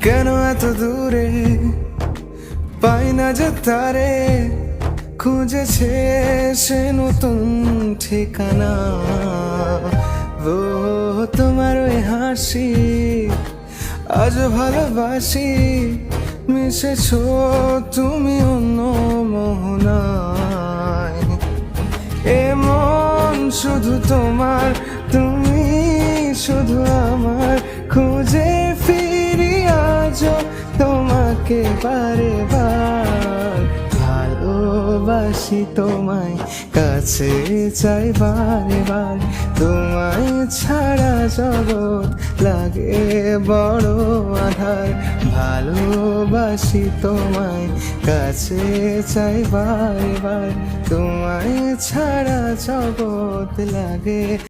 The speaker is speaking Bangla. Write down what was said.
কেন এত দূরে পাই না যে তারে, খুঁজেছে সে নতুন ঠিকানা। ও তোমার ওই হাসি আজ ভালোবাসি, মিশেছো তুমি অন্য মোহনায়। এমন শুধু তোমার, তুমি শুধু আমার, খুঁজে ফিরি আজ তোমাকে বারে বার। ভালোবাসি তোমায়, কাছে চাই বারে বার, তোমায় ছাড়া জগৎ লাগে বড় আধার। ভালোবাসি তোমায়, কাছে চাই বারে বার, তোমায় ছাড়া জগৎ লাগে